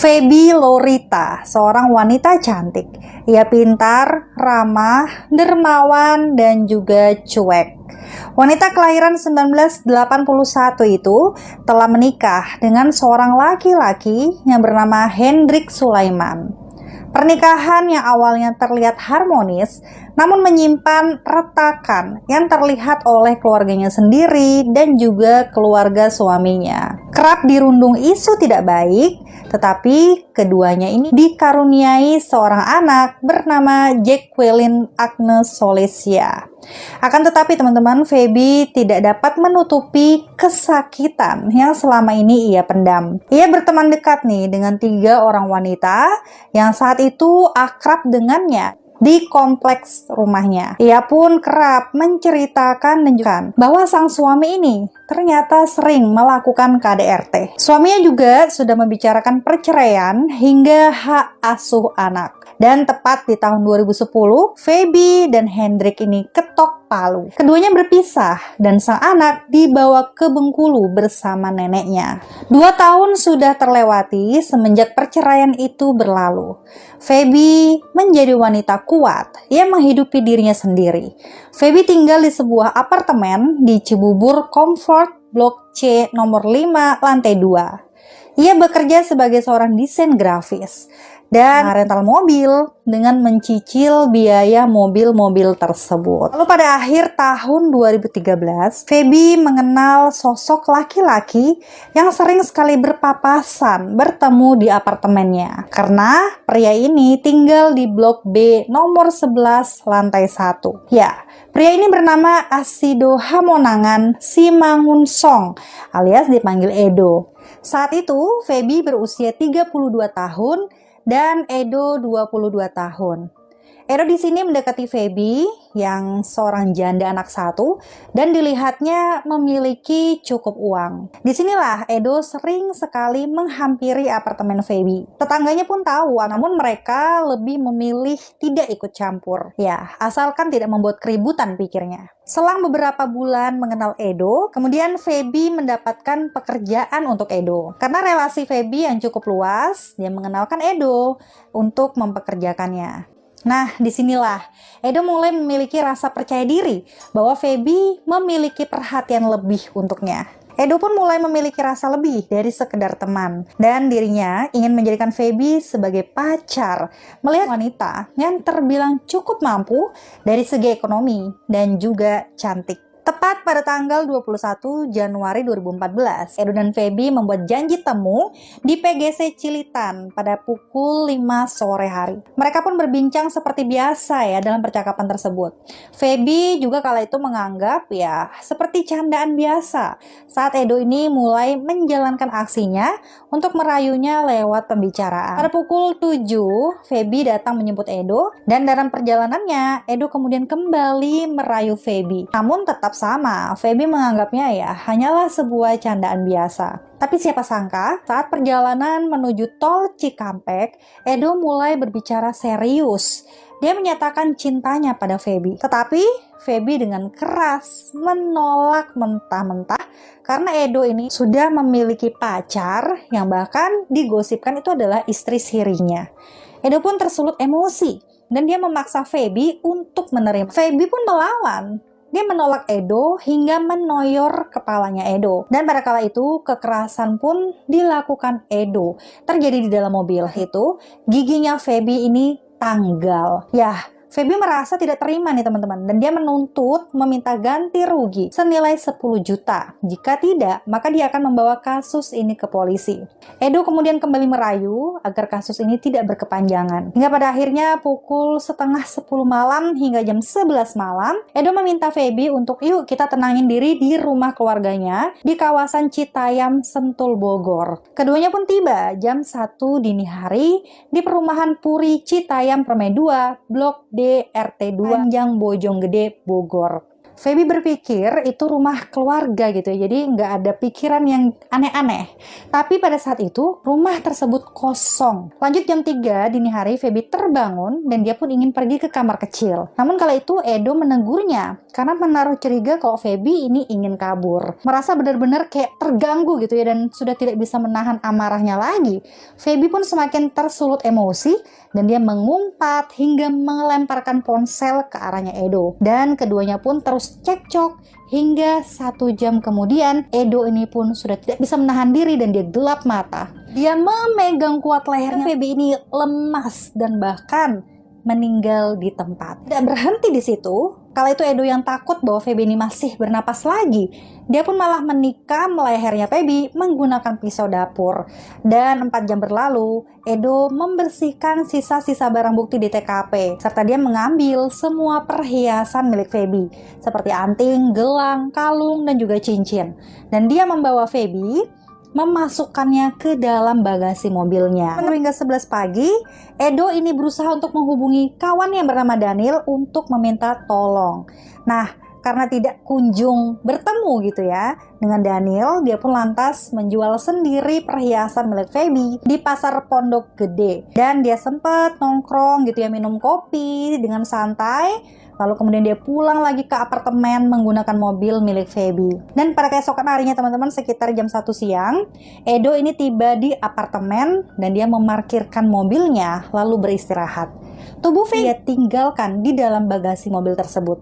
Feby Lorita, seorang wanita cantik. Ia pintar, ramah, dermawan, dan juga cuek. Wanita kelahiran 1981 itu telah menikah dengan seorang laki-laki yang bernama Hendrik Sulaiman. Pernikahan yang awalnya terlihat harmonis, namun menyimpan retakan yang terlihat oleh keluarganya sendiri dan juga keluarga suaminya. Kerap dirundung isu tidak baik, tetapi keduanya ini dikaruniai seorang anak bernama Jacqueline Agnes Solesia. Akan tetapi teman-teman, Feby tidak dapat menutupi kesakitan yang selama ini ia pendam. Ia berteman dekat nih dengan 3 orang wanita yang saat itu akrab dengannya di kompleks rumahnya. Ia pun kerap menceritakan bahwa sang suami ini ternyata sering melakukan KDRT. Suaminya juga sudah membicarakan perceraian hingga hak asuh anak. Dan tepat di tahun 2010, Feby dan Hendrik ini ketok palu. Keduanya berpisah dan sang anak dibawa ke Bengkulu bersama neneknya. 2 tahun sudah terlewati semenjak perceraian itu berlalu. Feby menjadi wanita kuat yang menghidupi dirinya sendiri. Feby tinggal di sebuah apartemen di Cibubur Comfort Blok C nomor 5 lantai 2. Ia bekerja sebagai seorang desain grafis dan rental mobil dengan mencicil biaya mobil-mobil tersebut. Lalu pada akhir tahun 2013, Feby mengenal sosok laki-laki yang sering sekali berpapasan bertemu di apartemennya. Karena pria ini tinggal di blok B nomor 11 lantai 1. Ya, pria ini bernama Asido Hamonangan Simangunsong alias dipanggil Edo. Saat itu Feby berusia 32 tahun dan Edo 22 tahun. Edo di sini mendekati Feby yang seorang janda anak 1 dan dilihatnya memiliki cukup uang. Disinilah Edo sering sekali menghampiri apartemen Feby. Tetangganya pun tahu, namun mereka lebih memilih tidak ikut campur. Ya, asalkan tidak membuat keributan pikirnya. Selang beberapa bulan mengenal Edo, kemudian Feby mendapatkan pekerjaan untuk Edo. Karena relasi Feby yang cukup luas, dia mengenalkan Edo untuk mempekerjakannya. Nah, disinilah Edo mulai memiliki rasa percaya diri bahwa Feby memiliki perhatian lebih untuknya. Edo pun mulai memiliki rasa lebih dari sekedar teman, dan dirinya ingin menjadikan Feby sebagai pacar, melihat wanita yang terbilang cukup mampu dari segi ekonomi dan juga cantik. Tepat pada tanggal 21 Januari 2014, Edo dan Feby membuat janji temu di PGC Cilitan pada pukul 5 sore hari. Mereka pun berbincang seperti biasa ya dalam percakapan tersebut. Feby juga kala itu menganggap ya seperti candaan biasa saat Edo ini mulai menjalankan aksinya untuk merayunya lewat pembicaraan. Pada pukul 7, Feby datang menjemput Edo dan dalam perjalanannya Edo kemudian kembali merayu Feby. Namun tetap sama, Feby menganggapnya ya hanyalah sebuah candaan biasa. Tapi siapa sangka saat perjalanan menuju tol Cikampek, Edo mulai berbicara serius. Dia menyatakan cintanya pada Feby. Tetapi Feby dengan keras menolak mentah-mentah karena Edo ini sudah memiliki pacar yang bahkan digosipkan itu adalah istri sirinya. Edo pun tersulut emosi dan dia memaksa Feby untuk menerima. Feby pun melawan. Dia menolak Edo hingga menoyor kepalanya Edo. Dan pada kala itu kekerasan pun dilakukan Edo. Terjadi di dalam mobil itu, giginya Feby ini tanggal. Ya, Feby merasa tidak terima nih teman-teman, dan dia menuntut meminta ganti rugi senilai 10 juta. Jika tidak, maka dia akan membawa kasus ini ke polisi. Edo kemudian kembali merayu agar kasus ini tidak berkepanjangan. Hingga pada akhirnya pukul setengah 10 malam hingga jam 11 malam, Edo meminta Feby untuk yuk kita tenangin diri di rumah keluarganya di kawasan Citayam, Sentul, Bogor. Keduanya pun tiba jam 1 dini hari di perumahan Puri Citayam Permai 2, Blok D RT 2, Panjang Bojonggede, Bogor. Feby berpikir itu rumah keluarga gitu ya, jadi nggak ada pikiran yang aneh-aneh. Tapi pada saat itu rumah tersebut kosong. Lanjut jam 3 dini hari, Feby terbangun dan dia pun ingin pergi ke kamar kecil. Namun kala itu Edo menegurnya karena menaruh curiga kalau Feby ini ingin kabur. Merasa benar-benar kayak terganggu gitu ya dan sudah tidak bisa menahan amarahnya lagi. Feby pun semakin tersulut emosi dan dia mengumpat hingga melemparkan ponsel ke arahnya Edo. Dan keduanya pun terus cekcok hingga 1 jam kemudian Edo ini pun sudah tidak bisa menahan diri dan dia gelap mata. Dia memegang kuat lehernya. Feby ini lemas dan bahkan meninggal di tempat. Tidak berhenti di situ. Kala itu Edo yang takut bahwa Feby ini masih bernapas lagi. Dia pun malah menikam lehernya Feby menggunakan pisau dapur. Dan 4 jam berlalu, Edo membersihkan sisa-sisa barang bukti di TKP. Serta dia mengambil semua perhiasan milik Feby. Seperti anting, gelang, kalung, dan juga cincin. Dan dia membawa Feby memasukkannya ke dalam bagasi mobilnya. Hingga 11 pagi, Edo ini berusaha untuk menghubungi kawan yang bernama Daniel untuk meminta tolong. Nah, karena tidak kunjung bertemu gitu ya dengan Daniel, dia pun lantas menjual sendiri perhiasan milik Feby di pasar Pondok Gede. Dan dia sempat nongkrong gitu ya, minum kopi dengan santai. Lalu kemudian dia pulang lagi ke apartemen menggunakan mobil milik Feby. Dan pada keesokan harinya teman-teman, sekitar jam 1 siang, Edo ini tiba di apartemen dan dia memarkirkan mobilnya lalu beristirahat. Tubuh Feby dia tinggalkan di dalam bagasi mobil tersebut.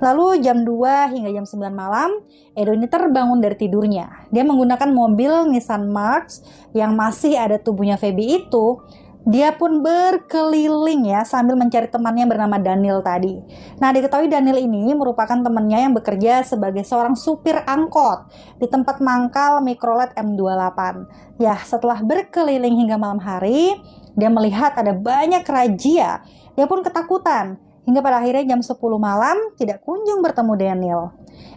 Lalu jam 2 hingga jam 9 malam, Edo ini terbangun dari tidurnya. Dia menggunakan mobil Nissan March yang masih ada tubuhnya Feby itu. Dia pun berkeliling ya sambil mencari temannya bernama Daniel tadi. Nah, diketahui Daniel ini merupakan temannya yang bekerja sebagai seorang supir angkot di tempat mangkal Mikrolet M28. Ya, setelah berkeliling hingga malam hari, dia melihat ada banyak razia. Dia pun ketakutan. Hingga pada akhirnya jam 10 malam tidak kunjung bertemu Daniel.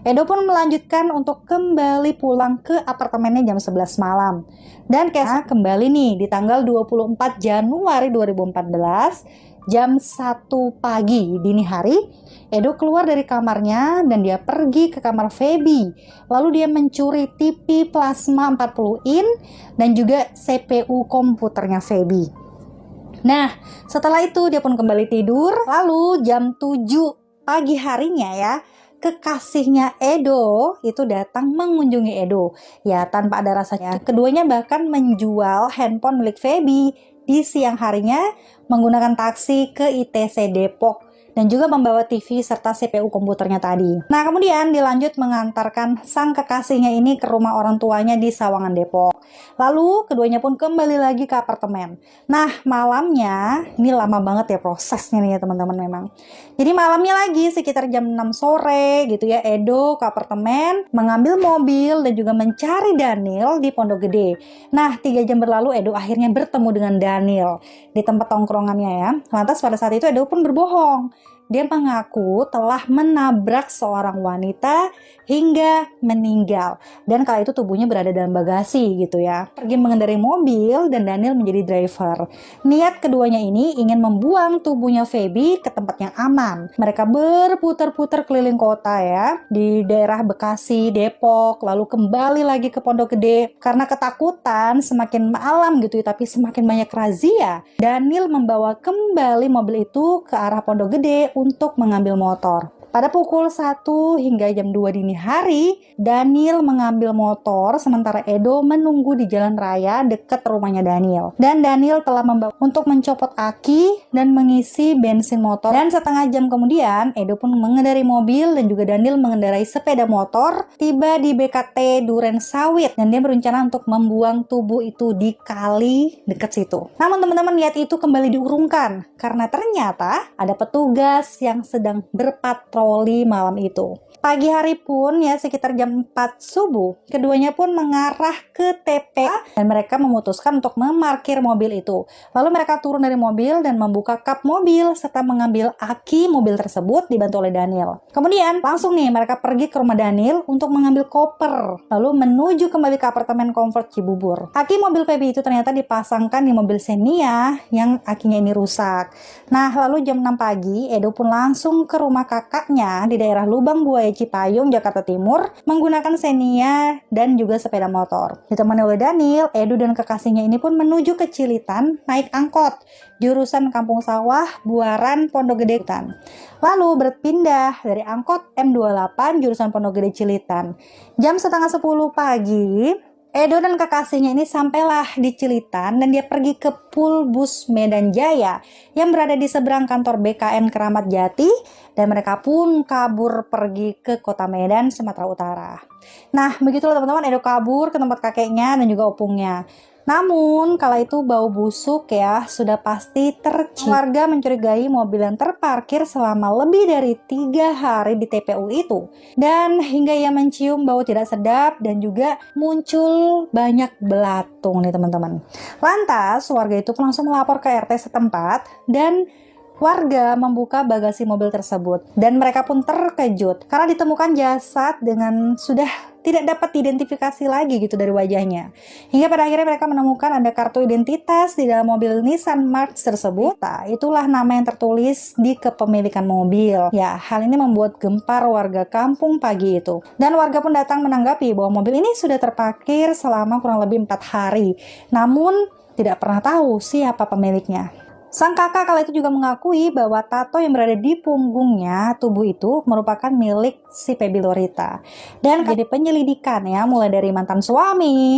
Edo pun melanjutkan untuk kembali pulang ke apartemennya jam 11 malam. Dan keesok kembali nih di tanggal 24 Januari 2014 jam 1 pagi dini hari, Edo keluar dari kamarnya dan dia pergi ke kamar Feby. Lalu dia mencuri TV plasma 40 in dan juga CPU komputernya Feby. Nah, setelah itu dia pun kembali tidur. Lalu jam 7 pagi harinya ya, kekasihnya Edo itu datang mengunjungi Edo. Ya, tanpa ada rasanya. Keduanya bahkan menjual handphone milik Feby di siang harinya menggunakan taksi ke ITC Depok. Dan juga membawa TV serta CPU komputernya tadi. Nah, kemudian dilanjut mengantarkan sang kekasihnya ini ke rumah orang tuanya di Sawangan Depok. Lalu keduanya pun kembali lagi ke apartemen. Nah, malamnya, ini lama banget ya prosesnya nih ya teman-teman memang. Jadi malamnya lagi sekitar jam 6 sore gitu ya, Edo ke apartemen, mengambil mobil dan juga mencari Daniel di Pondok Gede. Nah, 3 jam berlalu Edo akhirnya bertemu dengan Daniel di tempat tongkrongannya ya. Lantas pada saat itu Edo pun berbohong. Dia mengaku telah menabrak seorang wanita hingga meninggal. Dan kala itu tubuhnya berada dalam bagasi gitu ya. Pergi mengendarai mobil dan Daniel menjadi driver. Niat keduanya ini ingin membuang tubuhnya Feby ke tempat yang aman. Mereka berputar-putar keliling kota ya. Di daerah Bekasi, Depok, lalu kembali lagi ke Pondok Gede. Karena ketakutan semakin malam gitu ya, tapi semakin banyak razia. Daniel membawa kembali mobil itu ke arah Pondok Gede untuk mengambil motor. Pada pukul 1 hingga jam 2 dini hari, Daniel mengambil motor sementara Edo menunggu di jalan raya dekat rumahnya Daniel. Dan Daniel telah membawa untuk mencopot aki dan mengisi bensin motor. Dan setengah jam kemudian, Edo pun mengendarai mobil dan juga Daniel mengendarai sepeda motor tiba di BKT Duren Sawit. Dan dia berencana untuk membuang tubuh itu di kali dekat situ. Namun teman-teman, niat itu kembali diurungkan karena ternyata ada petugas yang sedang berpatroli malam itu. Pagi hari pun ya sekitar jam 4 subuh, keduanya pun mengarah ke TPA dan mereka memutuskan untuk memarkir mobil itu. Lalu mereka turun dari mobil dan membuka kap mobil serta mengambil aki mobil tersebut dibantu oleh Daniel. Kemudian langsung nih mereka pergi ke rumah Daniel untuk mengambil koper, lalu menuju kembali ke apartemen Comfort Cibubur. Aki mobil Feby itu ternyata dipasangkan di mobil Xenia yang akinya ini rusak. Nah, lalu jam 6 pagi Edo pun langsung ke rumah kakak anaknya di daerah Lubang Buaya Cipayung, Jakarta Timur menggunakan Xenia dan juga sepeda motor. Ditemani oleh Daniel, Edo dan kekasihnya ini pun menuju ke Cilitan naik angkot jurusan Kampung Sawah, Buaran, Pondok Gede. Lalu berpindah dari angkot M28 jurusan Pondok Gede Cilitan. Jam setengah 10 pagi, Edo dan kekasihnya ini sampailah di Cilitan dan dia pergi ke Pool Bus Medan Jaya yang berada di seberang kantor BKN Keramat Jati, dan mereka pun kabur pergi ke kota Medan, Sumatera Utara. Nah, begitulah teman-teman, Edo kabur ke tempat kakeknya dan juga opungnya. Namun, kala itu bau busuk ya sudah pasti tercium. Warga mencurigai mobil yang terparkir selama lebih dari 3 hari di TPU itu. Dan hingga ia mencium bau tidak sedap dan juga muncul banyak belatung nih teman-teman. Lantas, warga itu pun langsung melapor ke RT setempat dan warga membuka bagasi mobil tersebut. Dan mereka pun terkejut karena ditemukan jasad dengan sudah tidak dapat diidentifikasi lagi gitu dari wajahnya. Hingga pada akhirnya mereka menemukan ada kartu identitas di dalam mobil Nissan March tersebut. Nah, itulah nama yang tertulis di kepemilikan mobil. Ya, hal ini membuat gempar warga kampung pagi itu. Dan warga pun datang menanggapi bahwa mobil ini sudah terparkir selama kurang lebih 4 hari. Namun, tidak pernah tahu siapa pemiliknya. Sang kakak kala itu juga mengakui bahwa tato yang berada di punggungnya tubuh itu merupakan milik si Feby Lorita. Dan jadi penyelidikan ya, mulai dari mantan suami,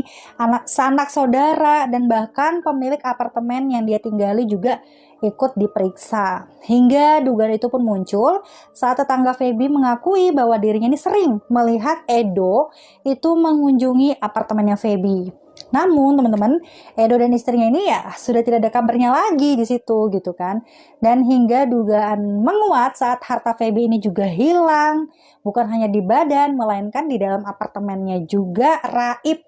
sanak saudara, dan bahkan pemilik apartemen yang dia tinggali juga ikut diperiksa. Hingga dugaan itu pun muncul saat tetangga Feby mengakui bahwa dirinya ini sering melihat Edo itu mengunjungi apartemennya Feby. Namun teman-teman, Edo dan istrinya ini ya sudah tidak ada kabarnya lagi di situ gitu kan. Dan hingga dugaan menguat saat harta Feby ini juga hilang, bukan hanya di badan melainkan di dalam apartemennya juga raib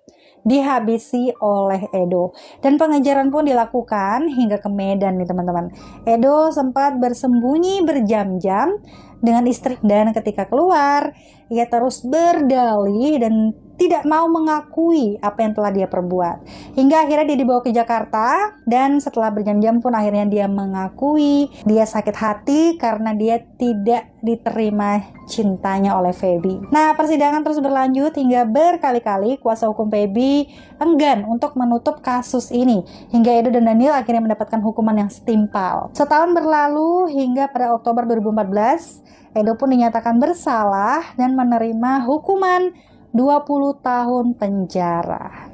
dihabisi oleh Edo. Dan pengejaran pun dilakukan hingga ke Medan nih teman-teman. Edo sempat bersembunyi berjam-jam dengan istri, dan ketika keluar ia terus berdalih dan tidak mau mengakui apa yang telah dia perbuat. Hingga akhirnya dia dibawa ke Jakarta, dan setelah berjam-jam pun akhirnya dia mengakui dia sakit hati karena dia tidak diterima cintanya oleh Feby. Nah, persidangan terus berlanjut hingga berkali-kali kuasa hukum Feby enggan untuk menutup kasus ini. Hingga Edo dan Daniel akhirnya mendapatkan hukuman yang setimpal. Setahun berlalu hingga pada Oktober 2014, Edo pun dinyatakan bersalah dan menerima hukuman 20 tahun penjara.